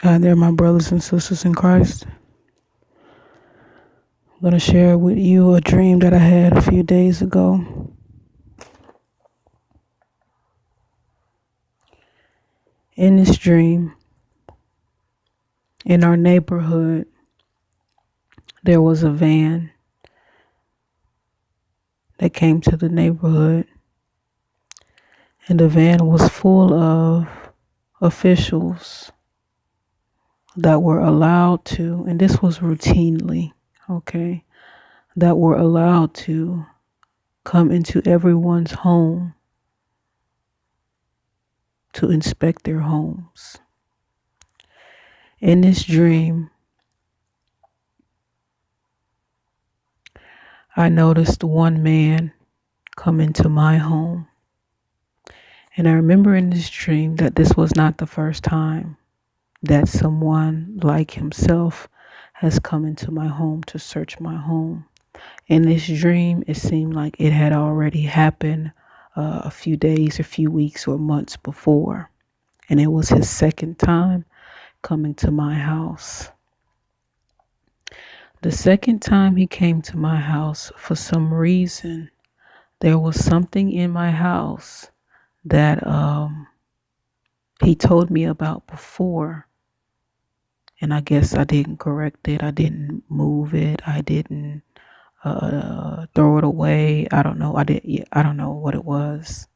Hi there, my brothers and sisters in Christ. I'm going to share with you a dream that I had a few days ago. In this dream, in our neighborhood, there was a van that came to the neighborhood, and the van was full of officials that were allowed to, and this was routinely, okay, that were allowed to come into everyone's home to inspect their homes. In this dream, I noticed one man come into my home. And I remember in this dream that this was not the first time that someone like himself has come into my home to search my home. In this dream, it seemed like it had already happened a few days, a few weeks, or months before. And it was his second time coming to my house. The second time he came to my house, for some reason, there was something in my house that he told me about before, and I guess I didn't correct it. I didn't move it. I didn't throw it away. I don't know. I did. Yeah, I don't know what it was.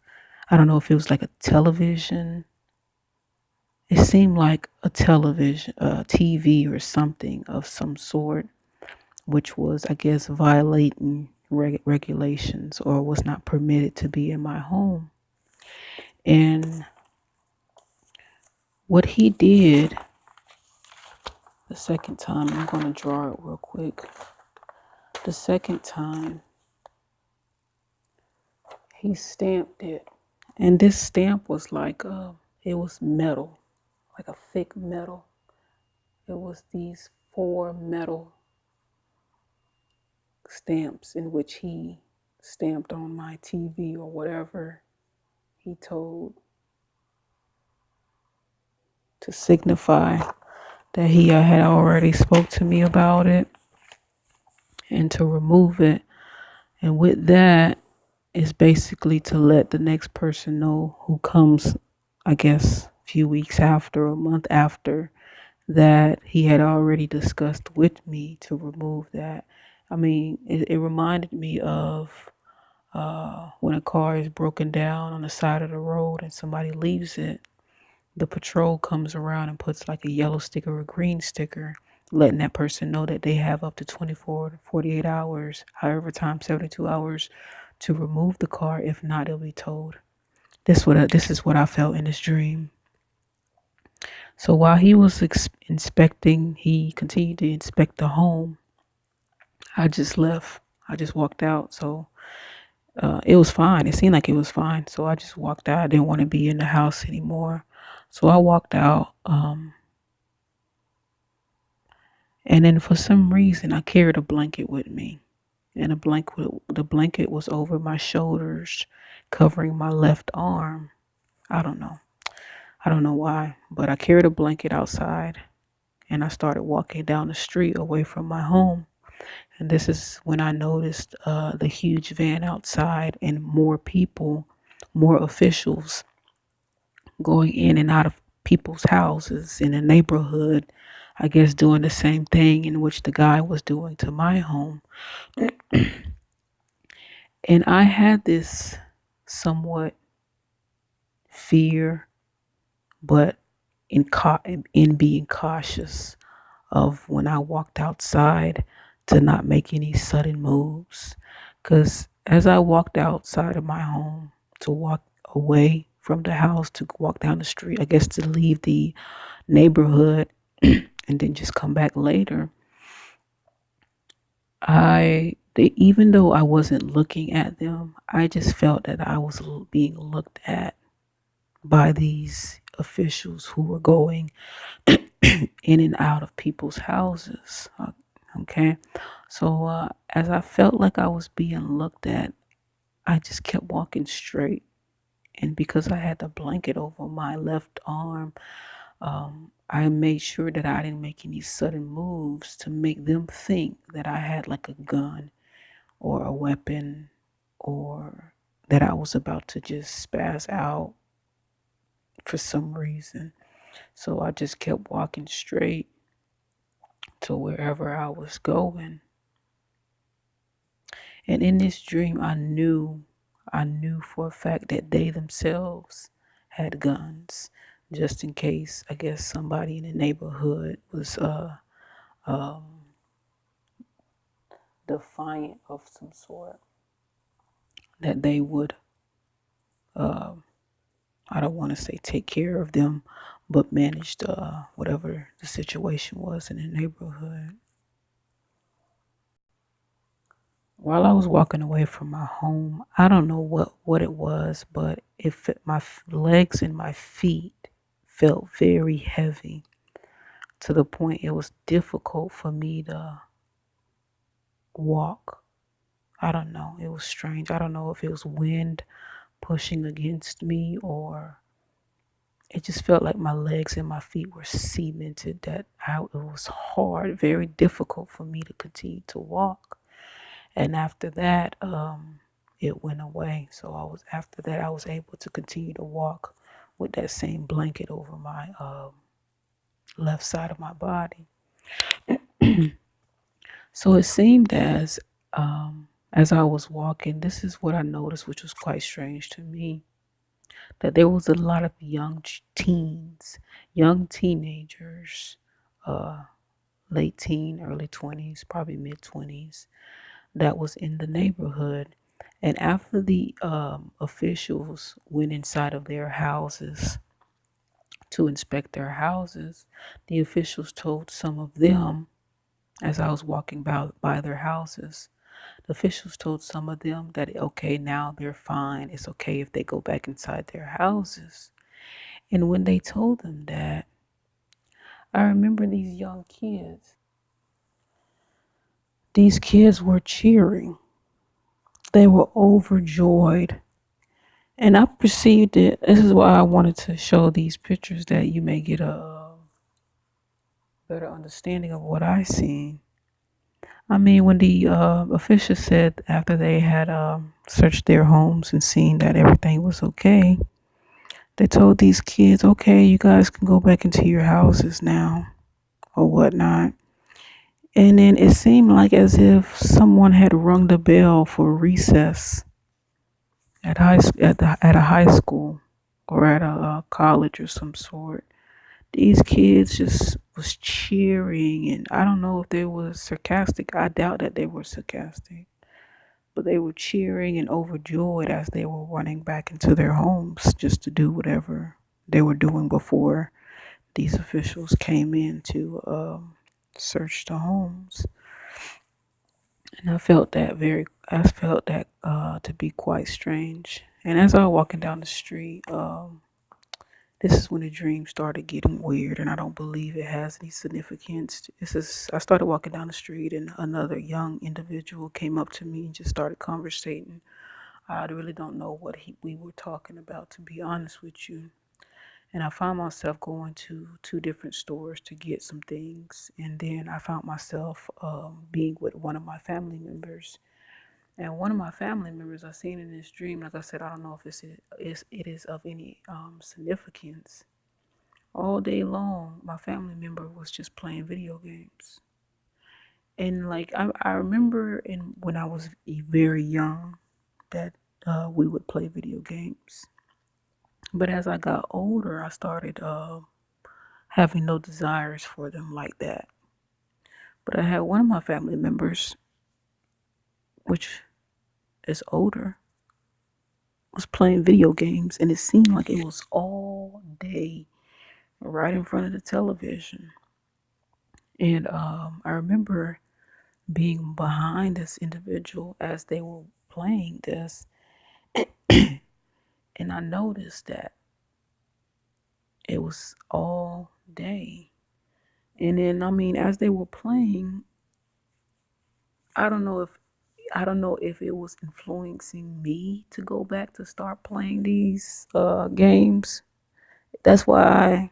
I don't know if it was like a television. It seemed like a television, TV or something of some sort, which was, I guess, violating regulations or was not permitted to be in my home. And what he did the second time, I'm going to draw it real quick. The second time, he stamped it. And this stamp was like, it was metal, like a thick metal. It was these 4 metal stamps in which he stamped on my TV or whatever he told to signify that he had already spoke to me about it and to remove it. And with that is basically to let the next person know who comes, I guess, a few weeks after, a month after, that he had already discussed with me to remove that. I mean, it reminded me of when a car is broken down on the side of the road and somebody leaves it, the patrol comes around and puts like a yellow sticker or a green sticker, letting that person know that they have up to 24 to 48 hours, however time, 72 hours, to remove the car. If not, they'll be towed. This is what I felt in this dream. So while he was inspecting, he continued to inspect the home. I just left. I just walked out. So it was fine. It seemed like it was fine. So I just walked out. I didn't want to be in the house anymore. So I walked out. And then for some reason, I carried a blanket with me. And the blanket was over my shoulders, covering my left arm. I don't know. I don't know why, but I carried a blanket outside and I started walking down the street away from my home. And this is when I noticed the huge van outside and more people, more officials going in and out of people's houses in the neighborhood, I guess doing the same thing in which the guy was doing to my home. And I had this somewhat fear, but in being cautious of when I walked outside to not make any sudden moves. Because as I walked outside of my home to walk away from the house, to walk down the street, I guess to leave the neighborhood and then just come back later, even though I wasn't looking at them, I just felt that I was being looked at by these officials who were going in and out of people's houses. Okay. So as I felt like I was being looked at, I just kept walking straight. And because I had the blanket over my left arm, I made sure that I didn't make any sudden moves to make them think that I had like a gun or a weapon, or that I was about to just spaz out for some reason. So I just kept walking straight to wherever I was going. And in this dream, I knew for a fact that they themselves had guns, just in case, I guess, somebody in the neighborhood was um, defiant of some sort, that they would, uh, I don't want to say take care of them, but manage whatever the situation was in the neighborhood. While I was walking away from my home, I don't know what it was, but my legs and my feet felt very heavy, to the point it was difficult for me to walk. I don't know. It was strange. I don't know if it was wind pushing against me, or it just felt like my legs and my feet were cemented, that it was hard, very difficult for me to continue to walk. And after that, it went away. So after that, I was able to continue to walk with that same blanket over my left side of my body. So it seemed as I was walking, this is what I noticed, which was quite strange to me, that there was a lot of young teenagers, uh, late teen, early 20s, probably mid 20s, that was in the neighborhood. And after the officials went inside of their houses to inspect their houses, the officials told some of them, as I was walking by their houses, the officials told some of them that, okay, now they're fine. It's okay if they go back inside their houses. And when they told them that, I remember these kids were cheering. They were overjoyed. And I perceived it. This is why I wanted to show these pictures, that you may get a better understanding of what I seen. I mean, when the officials said, after they had searched their homes and seen that everything was okay, they told these kids, okay, you guys can go back into your houses now, or whatnot. And then it seemed like as if someone had rung the bell for recess at a high school, or at a college or some sort. These kids just was cheering, and I don't know if they were sarcastic. I doubt that they were sarcastic, but they were cheering and overjoyed as they were running back into their homes just to do whatever they were doing before these officials came in to search the homes. And I felt that to be quite strange. And as I was walking down the street, this is when the dream started getting weird, and I don't believe it has any significance. I started walking down the street, and another young individual came up to me and just started conversating. I really don't know what we were talking about, to be honest with you. And I found myself going to two different stores to get some things. And then I found myself being with one of my family members. And one of my family members I seen in this dream, like I said, I don't know if it is of any significance. All day long, my family member was just playing video games. And like I remember when I was very young, that we would play video games. But as I got older, I started having no desires for them like that. But I had one of my family members, which is older, was playing video games, and it seemed like it was all day right in front of the television. And I remember being behind this individual as they were playing this, and I noticed that it was all day. And then, I mean, as they were playing, I don't know if I don't know if it was influencing me to go back to start playing these games. That's why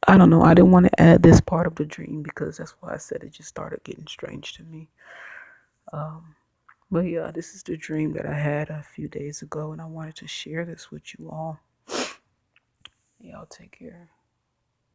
I don't know. I didn't want to add this part of the dream because that's why I said it just started getting strange to me. Um, but yeah, this is the dream that I had a few days ago, and I wanted to share this with you all. Y'all take care.